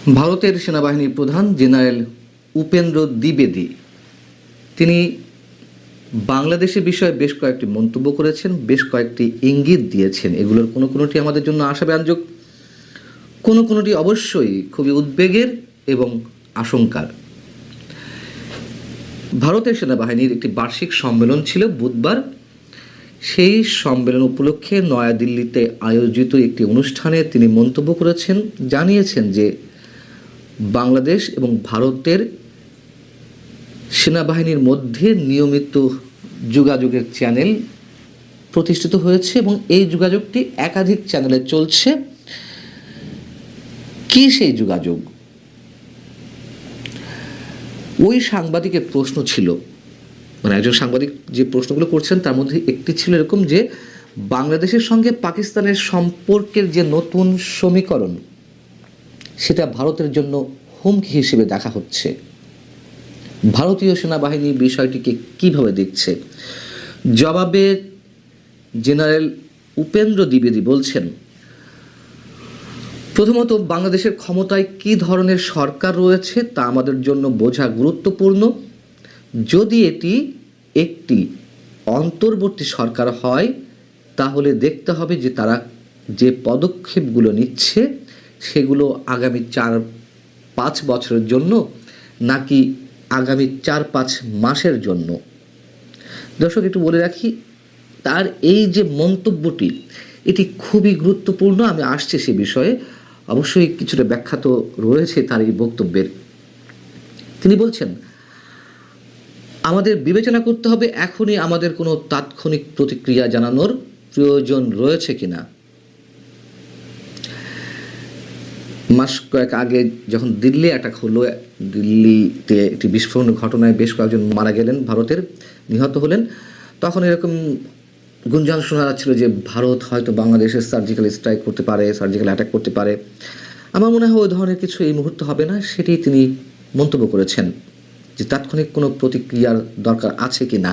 ভারতের সেনাবাহিনীর প্রধান জেনারেল উপেন্দ্র দ্বিবেদী তিনি বাংলাদেশের বিষয়ে বেশ কয়েকটি মন্তব্য করেছেন, বেশ কয়েকটি ইঙ্গিত দিয়েছেন। এগুলোর কোনো কোনোটি আমাদের জন্য আশাব্যঞ্জক, কোনো কোনোটি অবশ্যই খুবই উদ্বেগের এবং আশঙ্কার। ভারতের সেনাবাহিনীর একটি বার্ষিক সম্মেলন ছিল বুধবার। সেই সম্মেলন উপলক্ষে নয়াদিল্লিতে আয়োজিত একটি অনুষ্ঠানে তিনি মন্তব্য করেছেন, জানিয়েছেন যে বাংলাদেশ এবং ভারতের সেনাবাহিনীর মধ্যে নিয়মিত যোগাযোগের চ্যানেল প্রতিষ্ঠিত হয়েছে এবং এই যোগাযোগটি একাধিক চ্যানেলে চলছে। কি সেই যোগাযোগ? ওই সাংবাদিকের প্রশ্ন ছিল, মানে একজন সাংবাদিক যে প্রশ্নগুলো করছেন তার মধ্যে একটি ছিল এরকম যে বাংলাদেশের সঙ্গে পাকিস্তানের সম্পর্কের যে নতুন সমীকরণ সেটা ভারতের জন্য হুমকি হিসেবে দেখা হচ্ছে। ভারতীয় সেনাবাহিনী বিষয়টিকে কিভাবে দেখছে? জবাবে জেনারেল উপেন্দ্র দ্বিবেদী বলছেন, প্রথমত বাংলাদেশের ক্ষমতায় কী ধরনের সরকার রয়েছে তা আমাদের জন্য বোঝা গুরুত্বপূর্ণ। যদি এটি একটি অন্তর্বর্তী সরকার হয় তাহলে দেখতে হবে যে তারা যে পদক্ষেপগুলো নিচ্ছে সেগুলো আগামী 4-5 বছরের জন্য নাকি আগামী 4-5 মাসের জন্য। দর্শক, একটু বলে রাখি, তার এই যে মন্তব্যটি এটি খুবই গুরুত্বপূর্ণ। আমি আসছি সে বিষয়ে, অবশ্যই কিছুটা ব্যাখ্যা তো রয়েছে তার এই বক্তব্যের। তিনি বলছেন, আমাদের বিবেচনা করতে হবে এখনই আমাদের কোনো তাৎক্ষণিক প্রতিক্রিয়া জানানোর প্রয়োজন রয়েছে কিনা। মাস কয়েক আগে যখন দিল্লি অ্যাটাক হলো, দিল্লিতে একটি বিস্ফোরণ ঘটনায় বেশ কয়েকজন মারা গেলেন, ভারতের নিহত হলেন, তখন এরকম গুঞ্জন শোনা যাচ্ছিল যে ভারত হয়তো বাংলাদেশের সার্জিক্যাল স্ট্রাইক করতে পারে, সার্জিক্যাল অ্যাটাক করতে পারে। আমার মনে হয় ওই ধরনের কিছু এই মুহূর্তে হবে না, সেটি তিনি মন্তব্য করেছেন যে তাৎক্ষণিক কোনো প্রতিক্রিয়ার দরকার আছে কি না।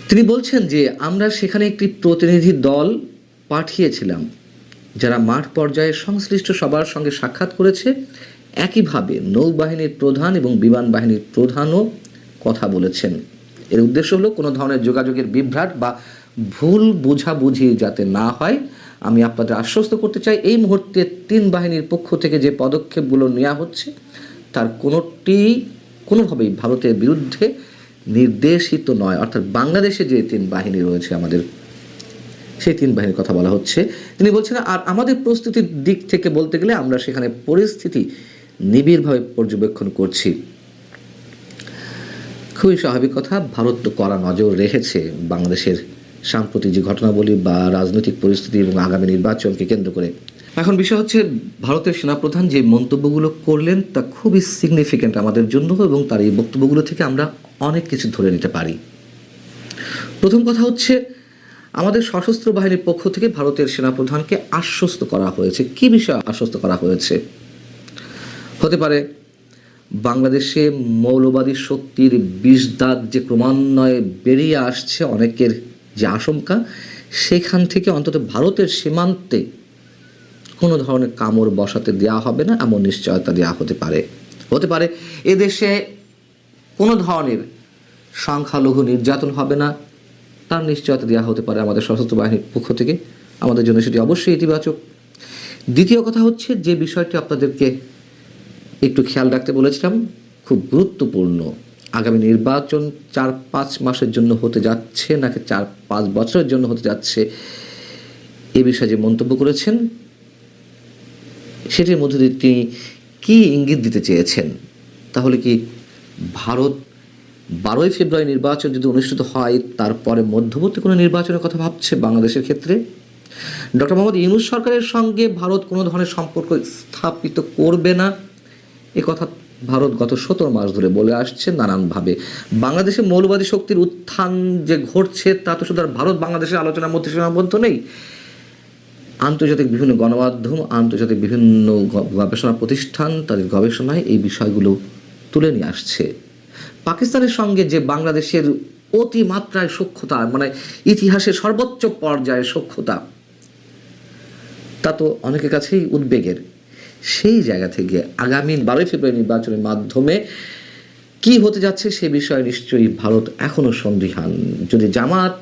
তিনি বলছেন যে আমরা সেখানে একটি প্রতিনিধি দল পাঠিয়েছিলাম যারা মাঠ পর্যায়ে সংশ্লিষ্ট সবার সঙ্গে সাক্ষাৎ করেছে। একইভাবে নৌবাহিনীর প্রধান এবং বিমান বাহিনীর প্রধানও কথা বলেছেন। এর উদ্দেশ্য হলো কোনো ধরনের যোগাযোগের বিভ্রাট বা ভুল বোঝাবুঝি যাতে না হয়। আমি আপনাদের আশ্বস্ত করতে চাই, এই মুহূর্তে 3 বাহিনীর পক্ষ থেকে যে পদক্ষেপগুলো নেওয়া হচ্ছে তার কোনোভাবেই ভারতের বিরুদ্ধে নির্দেশিত নয়। অর্থাৎ বাংলাদেশে যে 3 বাহিনী রয়েছে আমাদের, সেই 3 বাহিনীর কথা বলা হচ্ছে। তিনি বলছেন, আর আমাদের প্রস্তুতির দিক থেকে বলতে গেলে আমরা সেখানে পরিস্থিতি নিবিড়ভাবে পর্যবেক্ষণ করছি। খুবই স্বাভাবিক কথা, ভারত তো কড়া নজর রেখেছে বাংলাদেশের সাম্প্রতিক যে ঘটনাবলী বা রাজনৈতিক পরিস্থিতি এবং আগামী নির্বাচনকে কেন্দ্র করে। এখন বিষয় হচ্ছে, ভারতের সেনাপ্রধান যে মন্তব্যগুলো করলেন তা খুবই সিগনিফিক্যান্ট আমাদের জন্য এবং তার এই বক্তব্যগুলো থেকে আমরা অনেক কিছু ধরে নিতে পারি। প্রথম কথা হচ্ছে, আমাদের সশস্ত্র বাহিনীর পক্ষ থেকে ভারতের সেনাপ্রধানকে আশ্বস্ত করা হয়েছে। কি বিষয়ে আশ্বস্ত করা হয়েছে? হতে পারে বাংলাদেশে মৌলবাদী শক্তির বিষদাগ যে ক্রমান্বয়ে বেরিয়ে আসছে, অনেকের যে আশঙ্কা, সেখান থেকে অন্তত ভারতের সীমান্তে কোনো ধরনের কামড় বসাতে দেওয়া হবে না এমন নিশ্চয়তা দেওয়া হতে পারে এদেশে কোনো ধরনের সংখ্যালঘু নির্যাতন হবে না তার নিশ্চয়তা দেওয়া হতে পারে আমাদের সশস্ত্র বাহিনীর পক্ষ থেকে। আমাদের জন্য সেটি অবশ্যই ইতিবাচক। দ্বিতীয় কথা হচ্ছে, যে বিষয়টি আপনাদেরকে একটু খেয়াল রাখতে বলেছিলাম, খুব গুরুত্বপূর্ণ, আগামী নির্বাচন 4-5 মাসের জন্য হতে যাচ্ছে নাকি 4-5 বছরের জন্য হতে যাচ্ছে, এ বিষয়ে যে মন্তব্য করেছেন সেটির মধ্যে দিয়ে তিনি কী ইঙ্গিত দিতে চেয়েছেন? তাহলে কি ভারত 12ই ফেব্রুয়ারি নির্বাচন যদি অনুষ্ঠিত হয় তারপরে মধ্যবর্তী কোনো নির্বাচনের কথা ভাবছে বাংলাদেশের ক্ষেত্রে? ডক্টর মোহাম্মদ ইউনূস সরকারের সঙ্গে ভারত কোনো ধরনের সম্পর্ক স্থাপিত করবে না, এ কথা ভারত গত 17 মাস ধরে বলে আসছে নানানভাবে। বাংলাদেশে মৌলবাদী শক্তির উত্থান যে ঘটছে তা তো শুধু আর ভারত বাংলাদেশের আলোচনার মধ্যে সীমাবদ্ধ নেই। আন্তর্জাতিক বিভিন্ন গণমাধ্যম, আন্তর্জাতিক বিভিন্ন গবেষণা প্রতিষ্ঠান তাদের গবেষণায় এই বিষয়গুলো তুলে নিয়ে আসছে। পাকিস্তানের সঙ্গে যে বাংলাদেশের অতিমাত্রায় সখ্যতা, মানে ইতিহাসের সর্বোচ্চ পর্যায়ের সখ্যতা, তা তো অনেকের কাছেই উদ্বেগের। সেই জায়গা থেকে আগামী 12 ফেব্রুয়ারি নির্বাচনের মাধ্যমে কি হতে যাচ্ছে সে বিষয়ে নিশ্চয়ই ভারত এখনও সন্দিহান। যদি জামাত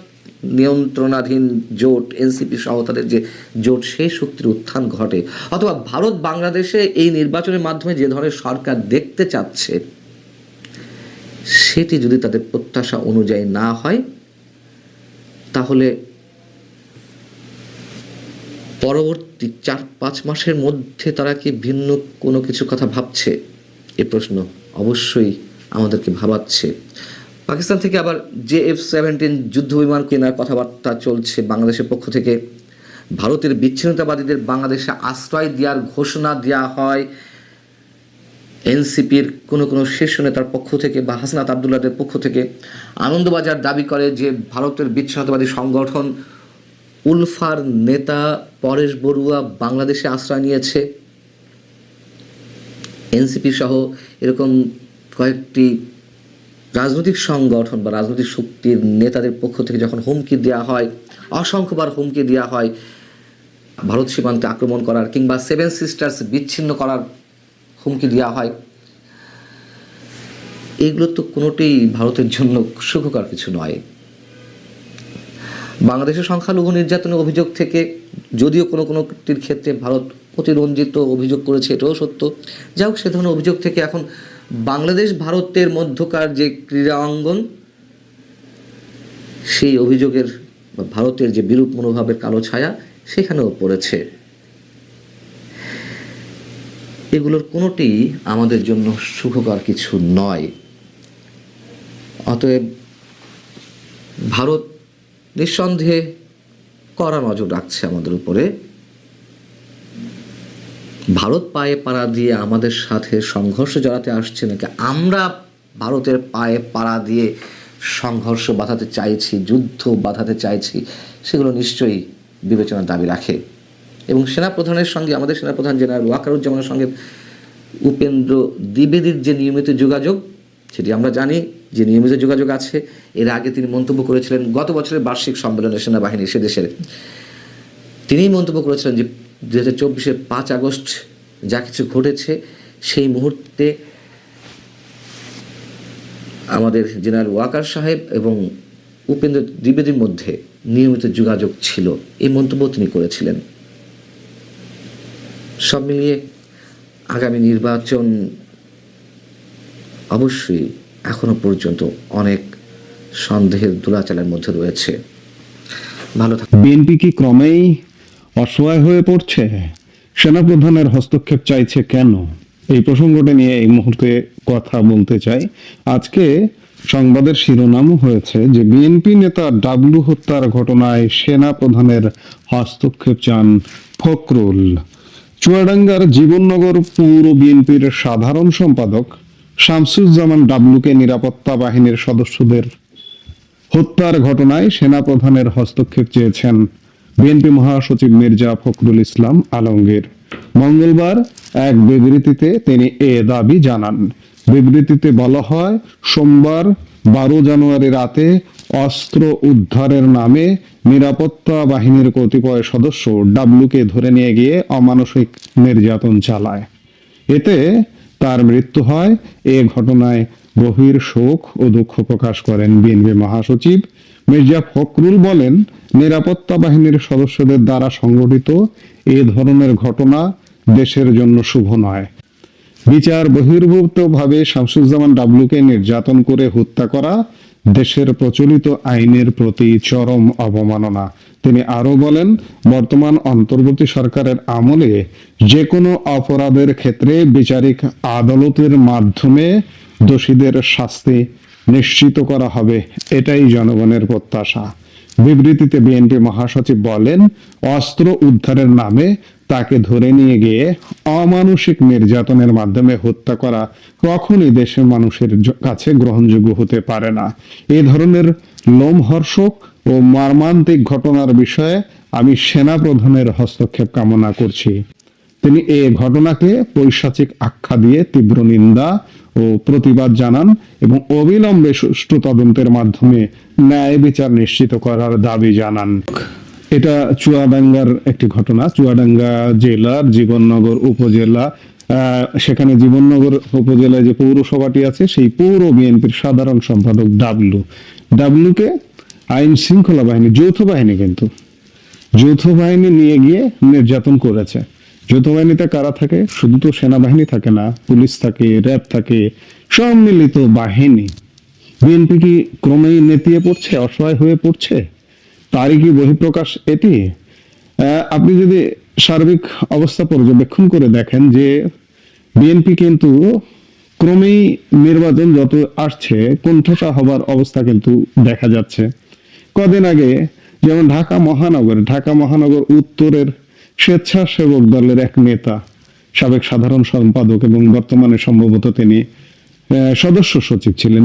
নিয়ন্ত্রণাধীন জোট এনসিপি সহ তাদের যে জোট সেই শক্তির উত্থান ঘটে, অথবা ভারত বাংলাদেশে এই নির্বাচনের মাধ্যমে যে ধরনের সরকার দেখতে চাচ্ছে সেটি যদি তাদের প্রত্যাশা অনুযায়ী না হয়, তাহলে পরবর্তী 4-5 মাসের মধ্যে তারা কি ভিন্ন কোনো কিছু কথা ভাবছে, এ প্রশ্ন অবশ্যই আমাদেরকে ভাবাচ্ছে। পাকিস্তান থেকে আবার JF-17 যুদ্ধ বিমান কেনার কথাবার্তা চলছে বাংলাদেশের পক্ষ থেকে। ভারতের বিচ্ছিন্নতাবাদীদের বাংলাদেশে আশ্রয় দেওয়ার ঘোষণা দেওয়া হয় এনসিপির কোনো শীর্ষ নেতার পক্ষ থেকে বা হাসনাত আবদুল্লাহদের পক্ষ থেকে। আনন্দবাজার দাবি করে যে ভারতের বিচ্ছিন্নতাবাদী সংগঠন উলফার নেতা পরেশ বড়ুয়া বাংলাদেশে আশ্রয় নিয়েছে। এনসিপি সহ এরকম কয়েকটি রাজনৈতিক সংগঠন বা রাজনৈতিক শক্তির নেতাদের পক্ষ থেকে যখন হুমকি দেওয়া হয়, অসংখ্যবার হুমকি দেওয়া হয় ভারত সীমান্তে আক্রমণ করার কিংবা 7 সিস্টার্স বিচ্ছিন্ন করার হুমকি দেওয়া হয়, এগুলো তো কোনোটাই ভারতের জন্য সুখকর কিছু নয়। বাংলাদেশের সংখ্যালঘু নির্যাতনের অভিযোগ থেকে যদিও কোনোটির ক্ষেত্রে ভারত প্রতিরঞ্জিত অভিযোগ করেছে, এটাও সত্য। যাই হোক, সে ধরনের অভিযোগ থেকে এখন বাংলাদেশ ভারতের মধ্যকার যে ক্রীড়া অঙ্গন, সেই অভিযোগের বা ভারতের যে বিরূপ মনোভাবের কালো ছায়া সেখানেও পড়েছে। এগুলোর কোনোটি আমাদের জন্য সুখকর কিছু নয়। অতএব ভারত নিঃসন্দেহে কড়া নজর রাখছে আমাদের উপরে। ভারত পায়ে পাড়া দিয়ে আমাদের সাথে সংঘর্ষে জড়াতে আসছে নাকি আমরা ভারতের পায়ে পাড়া দিয়ে সংঘর্ষ বাঁধাতে চাইছি, যুদ্ধ বাঁধাতে চাইছি, সেগুলো নিশ্চয়ই বিবেচনার দাবি রাখে। এবং সেনাপ্রধানের সঙ্গে, আমাদের সেনাপ্রধান জেনারেল ওয়াকারুজ্জামানের সঙ্গে উপেন্দ্র দ্বিবেদীর যে নিয়মিত যোগাযোগ, সেটি আমরা জানি যে নিয়মিত যোগাযোগ আছে। এর আগে তিনি মন্তব্য করেছিলেন গত বছরের বার্ষিক সম্মেলনে সেনাবাহিনী সে দেশের, তিনিই মন্তব্য করেছিলেন যে 2024-এর 5 আগস্ট যা কিছু ঘটেছে সেই মুহূর্তে আমাদের জেনারেল ওয়াকার সাহেব এবং উপেন্দ্র দ্বিবেদীর মধ্যে নিয়মিত যোগাযোগ ছিল, এই মন্তব্য তিনি করেছিলেন। সব মিলিয়ে আগামী নির্বাচন অবশ্যই এখনো পর্যন্ত অনেক সন্দেহের দোলাচলের মধ্যে রয়েছে। ভালো থাকুন। বিএনপি কি ক্রমেই অসহায় হয়ে পড়ছে? সেনাপ্রধানের হস্তক্ষেপ চাইছে কেন? এই প্রসঙ্গটা নিয়ে এই মুহূর্তে কথা বলতে চাই। আজকে সংবাদের শিরোনামও হয়েছে যে বিএনপি নেতা ডাবলু হত্যার ঘটনায় সেনাপ্রধানের হস্তক্ষেপ চান ফখরুল। চুয়াডাঙ্গার জীবননগর পৌর বিএনপির সাধারণ সম্পাদক শামসুজ্জামান ডাবলুকে নিরাপত্তা বাহিনীর সদস্যদের হত্যার ঘটনায় সেনাপ্রধানের হস্তক্ষেপ চেয়েছেন বিএনপি মহাসচিব মির্জা ফখরুল ইসলাম আলমগীর। মঙ্গলবার এক বিবৃতিতে তিনি এ দাবি জানান। বিবৃতিতে বলা হয়, সোমবার 12 জানুয়ারি রাতে অস্ত্র উদ্ধারের নামে নিরাপত্তা বাহিনীর কতিপয় সদস্য ডাবলুকে ধরে নিয়ে গিয়ে অমানসিক নির্যাতন চালায়। এতে তার মৃত্যু হয়। এ ঘটনায় গভীর শোক ও দুঃখ প্রকাশ করেন বিএনপি মহাসচিব। মির্জা ফখরুল বলেন, নিরাপত্তা বাহিনীর সদস্যদের দ্বারা সংঘটিত এ ধরনের ঘটনা দেশের জন্য শুভ নয়। বিচার বহির্ভূতভাবে শামসুজ্জামান ডাবলুকে নির্যাতন করে হত্যা করা দেশের প্রচলিত আইনের প্রতি চরম অবমাননা। তিনি আরো বলেন, বর্তমান অন্তর্বর্তী সরকারের আমলে যে কোনো অপরাধের ক্ষেত্রে বিচারিক আদালতের মাধ্যমে দোষীদের শাস্তি নিশ্চিত করা হবে, এটাই জনগণের প্রত্যাশা। বিবৃতিতে বিএনপি মহাসচিব বলেন, অস্ত্র উদ্ধারের নামে তাকে ধরে নিয়ে গিয়ে অমানুষিক নির্যাতনের মাধ্যমে হত্যা করা কখনই দেশের মানুষের কাছে গ্রহণযোগ্য হতে পারে না। এই ধরনের লোমহর্ষক ও মর্মান্তিক ঘটনার বিষয়ে আমি সেনাপ্রধানের হস্তক্ষেপ কামনা করছি। তিনি এ ঘটনাকে পৈশাচিক আখ্যা দিয়ে তীব্র নিন্দা ও প্রতিবাদ জানান এবং অবিলম্বে সুষ্ঠু তদন্তের মাধ্যমে ন্যায় বিচার নিশ্চিত করার দাবি জানান। এটা চুয়াডাঙ্গার একটি ঘটনা। চুয়াডাঙ্গা জেলার জীবননগর উপজেলা, সেখানে জীবননগর উপজেলায় যে পৌরসভাটি আছে সেই পৌর বিএনপির সাধারণ সম্পাদক ডাবলুকে আইন শৃঙ্খলা বাহিনী, যৌথ বাহিনী, কিন্তু যৌথ বাহিনী নিয়ে গিয়ে নির্যাতন করেছে। যৌথ বাহিনীতে কারা থাকে? শুধু তো সেনাবাহিনী থাকে না, পুলিশ থাকে, র্যাব থাকে, সম্মিলিত বাহিনী। বিএনপি কি ক্রমেই নেতিয়ে পড়ছে, অসহায় হয়ে পড়ছে? তারই কি বহিঃপ্রকাশ এটি? আপনি যদি সার্বিক অবস্থা পর্যবেক্ষণ করে দেখেন যে বিএনপি কিন্তু ক্রমেই নির্বাচন যত আসছে কোণঠাসা হবার অবস্থা কিন্তু দেখা যাচ্ছে। কদিন আগে যেমন ঢাকা মহানগর উত্তরের স্বেচ্ছাসেবক দলের এক নেতা, সাবেক সাধারণ সম্পাদক এবং বর্তমানে সম্ভবত তিনি সদস্য সচিব ছিলেন,